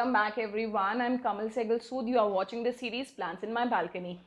welcome back everyone. I'm Kamal Sehgal Sood. You are watching the series Plants in My Balcony.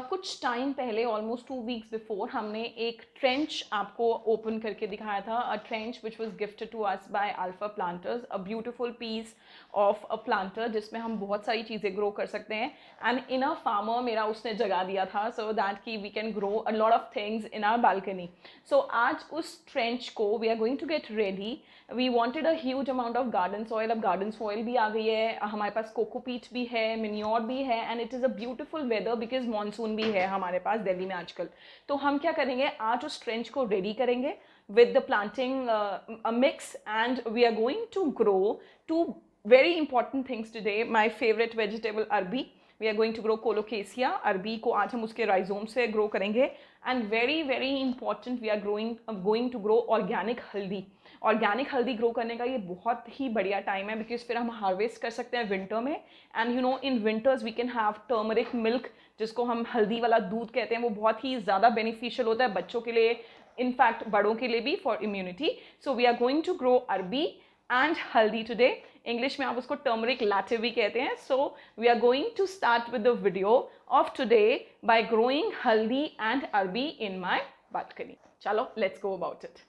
कुछ time पहले almost 2 weeks before हमने एक trench आपको open करके दिखाया था. A trench which was gifted to us by alpha planters. A beautiful piece of a planter जिसमें हम बहुत सारी चीज़ें ग्रो कर सकते हैं. एंड इन अ फार्मर मेरा उसने जगा दिया था सो दैट कि we can grow a lot of things in our balcony. So आज उस ट्रेंच को we are going to get ready. We wanted a huge amount of garden soil. अब गार्डन सॉइल भी आ गई है, हमारे पास कोकोपीट भी है, मिन्योर भी है, and it is a beautiful weather because monsoon भी है हमारे पास दिल्ली में आजकल. तो हम क्या करेंगे, आज उस ट्रेंच को रेडी करेंगे with the planting a mix, and we are going to grow two very important things today. My favorite vegetable अरबी. We are going to grow colocasia. अरबी को आज हम उसके राइजोम से ग्रो करेंगे. And very very important, we are going to grow organic हल्दी. Organic हल्दी ग्रो करने का ये बहुत ही बढ़िया टाइम है बिकॉज फिर हम हार्वेस्ट कर सकते हैं विंटर में. And you know in winters we can have turmeric milk, जिसको हम हल्दी वाला दूध कहते हैं. वो बहुत ही ज़्यादा बेनिफिशियल होता है बच्चों के लिए, इनफैक्ट बड़ों के लिए भी, for immunity. So we are going to grow arbi and haldi today. English में आप उसको टर्मरिक लैटे भी कहते हैं. So we are going to start with the video of today by growing haldi and arbi in my balcony. चलो let's go about it.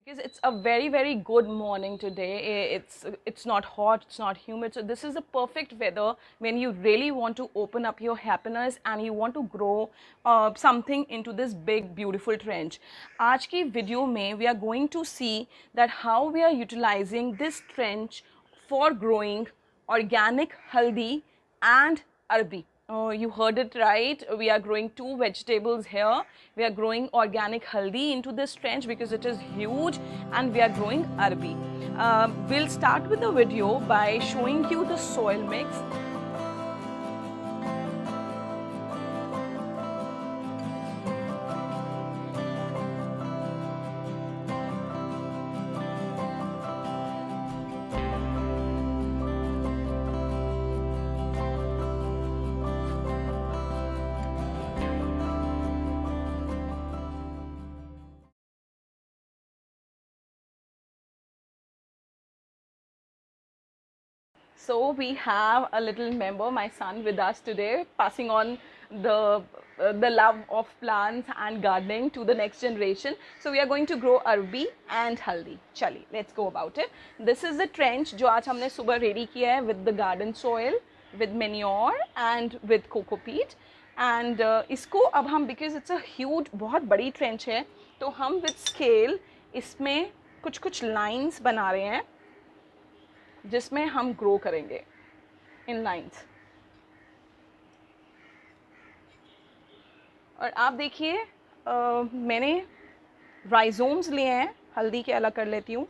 Because it's a very very good morning today. It's not hot, it's not humid, so this is the perfect weather when you really want to open up your happiness and you want to grow something into this big beautiful trench. आज की video में we are going to see that how we are utilizing this trench for growing organic haldi and arbi. You heard it right. We are growing two vegetables here. We are growing organic haldi into this trench because it is huge, and we are growing arbi. We'll start with the video by showing you the soil mix. So we have a little member, my son, with us today, passing on the love of plants and gardening to the next generation. So we are going to grow arbi and haldi. चलिए, let's go about it. This is the trench जो आज हमने सुबह ready किया है with the garden soil, with manure and with coco peat. And इसको अब हम, because it's a huge, बहुत बड़ी trench है, तो हम with scale इसमें कुछ कुछ lines बना रहे हैं जिसमें हम ग्रो करेंगे इन लाइंस. और आप देखिए मैंने राइजोम्स लिए हैं. हल्दी के अलग कर लेती हूँ.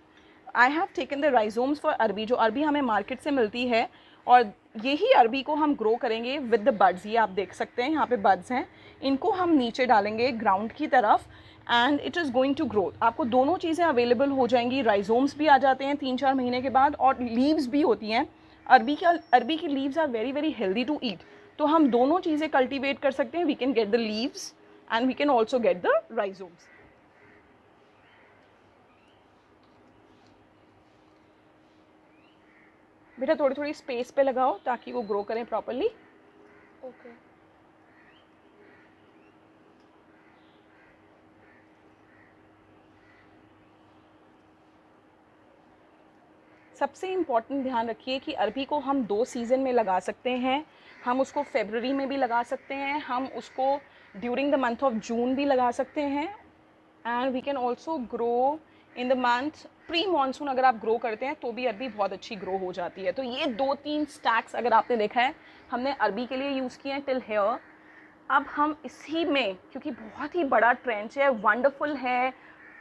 I have taken the rhizomes for अरबी. जो अरबी हमें मार्केट से मिलती है, और यही अरबी को हम ग्रो करेंगे विद द बड्स. ये आप देख सकते हैं यहाँ पे बड्स हैं. इनको हम नीचे डालेंगे ग्राउंड की तरफ and it is going to grow. आपको दोनों चीज़ें अवेलेबल हो जाएंगी. राइजोम्स भी आ जाते हैं 3-4 महीने के बाद, और लीव्स भी होती हैं. अरबी की leaves are very very healthy to eat. तो हम दोनों चीज़ें कल्टिवेट कर सकते हैं. We can get the leaves and we can also get the rhizomes. बेटा थोड़ी थोड़ी स्पेस पे लगाओ ताकि वो ग्रो करें प्रॉपरली. ओके. सबसे इम्पॉर्टेंट ध्यान रखिए कि अरबी को हम 2 सीज़न में लगा सकते हैं. हम उसको फरवरी में भी लगा सकते हैं, हम उसको during the month of June भी लगा सकते हैं, and we can also grow in the month pre monsoon. अगर आप ग्रो करते हैं तो भी अरबी बहुत अच्छी ग्रो हो जाती है. तो ये 2-3 स्टैक्स अगर आपने देखा है हमने अरबी के लिए यूज़ किए हैं टिल हेयर. अब हम इसी में, क्योंकि बहुत ही बड़ा ट्रेंच है, वंडरफुल है,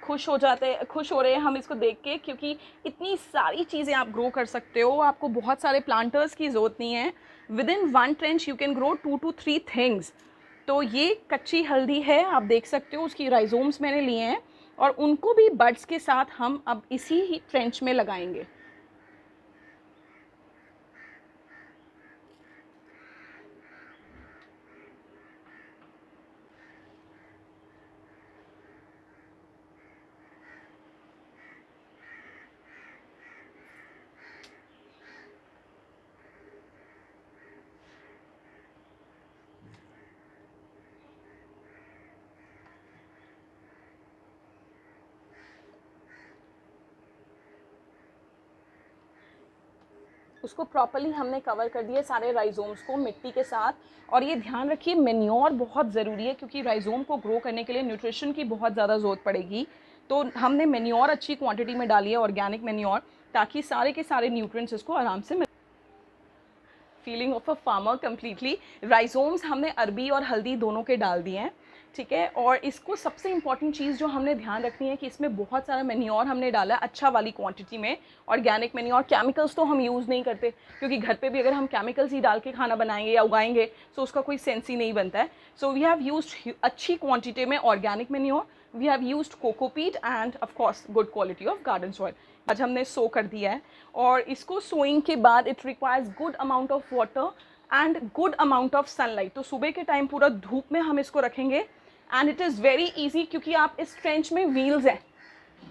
खुश हो रहे हैं हम इसको देख के, क्योंकि इतनी सारी चीज़ें आप ग्रो कर सकते हो. आपको बहुत सारे प्लांटर्स की ज़रूरत नहीं है. With in one trench you can grow 2 to 3 things. तो ये कच्ची हल्दी है, आप देख सकते हो. उसकी राइजोम्स मैंने लिए हैं और उनको भी बड्स के साथ हम अब इसी ही ट्रेंच में लगाएंगे. उसको प्रॉपरली हमने कवर कर दिया सारे राइजोम्स को मिट्टी के साथ। और ये ध्यान रखिए मेन्योर बहुत ज़रूरी है, क्योंकि राइजोम को ग्रो करने के लिए न्यूट्रिशन की बहुत ज़्यादा ज़रूरत पड़ेगी। तो हमने मेन्योर अच्छी क्वांटिटी में डाली है, ऑर्गेनिक मेन्योर, ताकि सारे के सारे न्यूट्रिएंट्स इसको आराम से feeling of a farmer completely. Rhizomes हमने अरबी और हल्दी दोनों के डाल दिए हैं, ठीक है। और इसको सबसे इंपॉर्टेंट चीज़ जो हमने ध्यान रखनी है कि इसमें बहुत सारा मेन्योर हमने डाला है अच्छा वाली क्वांटिटी में, ऑर्गेनिक मेन्योर। केमिकल्स तो हम यूज़ नहीं करते, क्योंकि घर पे भी अगर हम केमिकल्स ही डाल के खाना बनाएंगे या उगाएंगे तो उसका कोई सेंस ही नहीं बनता है। सो वी हैव यूज्ड अच्छी क्वांटिटी में organic manure, we have used cocopeat and of course good quality of garden soil. आज हमने सो कर दिया है, और इसको सोइंग के बाद it requires good amount of water and good amount of sunlight. तो सुबह के टाइम पूरा धूप में हम इसको रखेंगे, and it is very easy, क्योंकि आप इस ट्रेंच में व्हील्स हैं।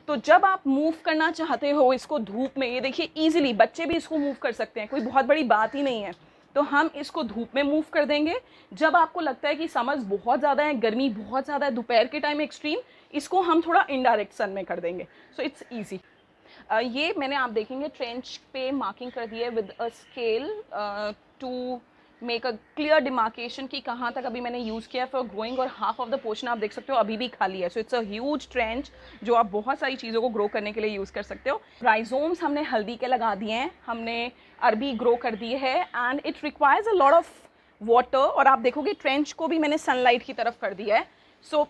तो जब आप मूव करना चाहते हो इसको धूप में, ये देखिए ईजिली बच्चे भी इसको मूव कर सकते हैं, कोई बहुत बड़ी बात ही नहीं है। तो हम इसको धूप में मूव कर देंगे। जब आपको लगता है कि समर्स बहुत ज़्यादा है, गर्मी बहुत ज़्यादा है, दोपहर के टाइम एक्सट्रीम, इसको हम थोड़ा इनडायरेक्ट सन में कर देंगे। So it's easy. ये मैंने आप देखेंगे ट्रेंच पे मार्किंग कर दी है with a scale to make a clear demarcation कि कहाँ तक अभी मैंने यूज़ किया फॉर ग्रोइंग, और हाफ ऑफ द पोर्शन आप देख सकते हो अभी भी खाली है। So it's a huge trench जो आप बहुत सारी चीज़ों को ग्रो करने के लिए यूज़ कर सकते हो। राइजोम्स हमने हल्दी के लगा दिए हैं, हमने अरबी ग्रो कर दी है, and it requires a lot of water. और आप देखोगे ट्रेंच को भी मैंने सनलाइट की तरफ कर दिया है। सो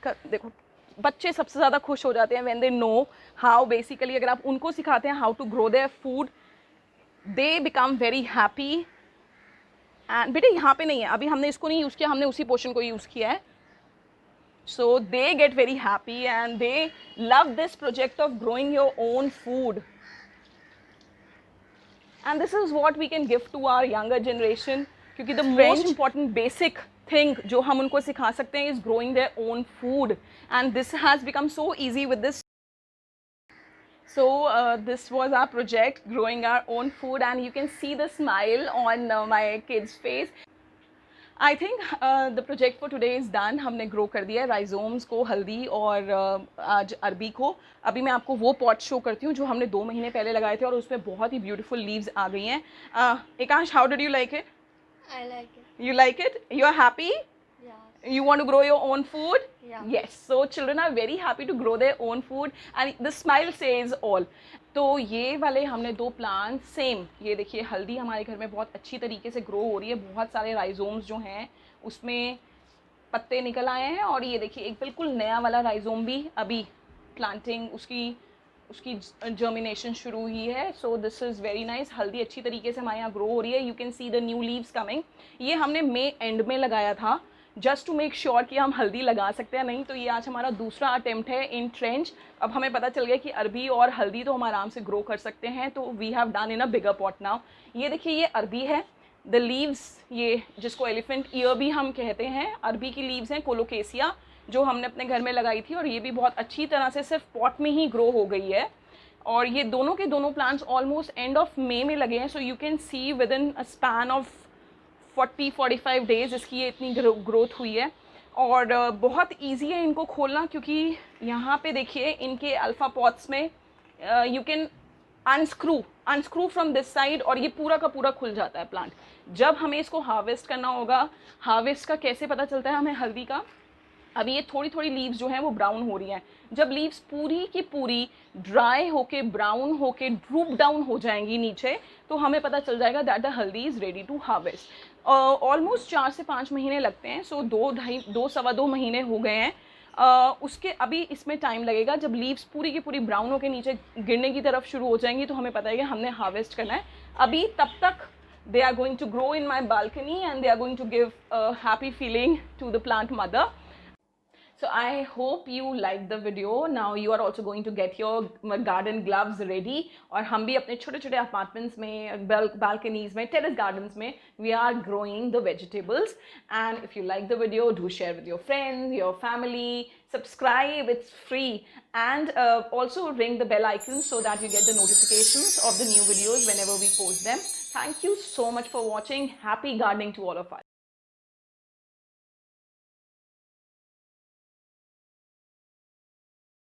देखो बच्चे सबसे ज़्यादा खुश हो जाते हैं when they know how, basically अगर आप उनको सिखाते हैं how to grow their food, they become very happy. And बेटे यहाँ पे नहीं है, अभी हमने इसको नहीं यूज़ किया, हमने उसी पोर्शन को यूज़ किया है। So they get very happy and they love this project of growing your own food. And this is what we can give to our younger generation, क्योंकि the most important basic thing जो हम उनको सिखा सकते हैं is growing their own food, and this has become so easy with this. So this was our project, growing our own food, and you can see the smile on my kids' face. I think the project for today is done. हमने grow कर दिया है rhizomes को, हल्दी और आज अरबी को। अभी मैं आपको वो पॉट शो करती हूँ जो हमने 2 महीने पहले लगाए थे, और उसमें बहुत ही ब्यूटीफुल लीव्स आ गई हैं। Ekansh, how did you like it? I like it. You like it? You are happy? Yeah. You want to grow your own food? Yeah. Yes. So children are very happy to grow their own food, and the smile says all. तो ये वाले हमने 2 plant same, ये देखिए हल्दी हमारे घर में बहुत अच्छी तरीके से ग्रो हो रही है, बहुत सारे राइजोम्स जो हैं उसमें पत्ते निकल आए हैं, और ये देखिए एक बिल्कुल नया वाला राइजोम भी अभी प्लांटिंग उसकी जर्मिनेशन शुरू हुई है। So this is very nice. हल्दी अच्छी तरीके से हमारे यहाँ ग्रो हो रही है। You can see the new leaves coming. ये हमने मई एंड में लगाया था, जस्ट टू मेक श्योर कि हम हल्दी लगा सकते हैं, नहीं तो ये आज हमारा दूसरा अटेम्प्ट है इन ट्रेंच। अब हमें पता चल गया कि अरबी और हल्दी तो हम आराम से ग्रो कर सकते हैं, तो we have done in a bigger pot now. ये देखिए ये अरबी है, द लीव्स, ये जिसको एलिफेंट ईयर भी हम कहते हैं, अरबी की लीव्स हैं, कोलोकेसिया, जो हमने अपने घर में लगाई थी, और ये भी बहुत अच्छी तरह से सिर्फ पॉट में ही ग्रो हो गई है। और ये दोनों के दोनों plants almost end of May में लगे हैं। So you can see within a span of 40-45 days इसकी ये इतनी ग्रोथ हुई है। और बहुत ईजी है इनको खोलना, क्योंकि यहाँ पे देखिए इनके अल्फ़ा पॉट्स में you can unscrew from this side, और ये पूरा का पूरा खुल जाता है प्लांट। जब हमें इसको हार्वेस्ट करना होगा, हार्वेस्ट का कैसे पता चलता है हमें हल्दी का? अभी ये थोड़ी थोड़ी लीव्स जो हैं वो ब्राउन हो रही हैं। जब लीव्स पूरी की पूरी ड्राई होके ब्राउन होके ड्रूप डाउन हो जाएंगी नीचे, तो हमें पता चल जाएगा that the haldi is ready to harvest. Almost 4 से 5 महीने लगते हैं। सो 2 महीने हो गए हैं। उसके अभी इसमें टाइम लगेगा। जब लीव्स पूरी की पूरी ब्राउन होकर नीचे गिरने की तरफ शुरू हो जाएंगी, तो हमें पता है कि हमने हार्वेस्ट करना है। अभी तब तक they are going to grow in my balcony, and they are going to give a happy feeling to the plant mother. So I hope you liked the video. Now you are also going to get your garden gloves ready. और हम भी अपने छोटे छोटे apartments में, balconies में, terrace gardens में we are growing the vegetables. And if you like the video, do share with your friends, your family, subscribe, it's free, and also ring the bell icon so that you get the notifications of the new videos whenever we post them. Thank you so much for watching. Happy gardening to all of us.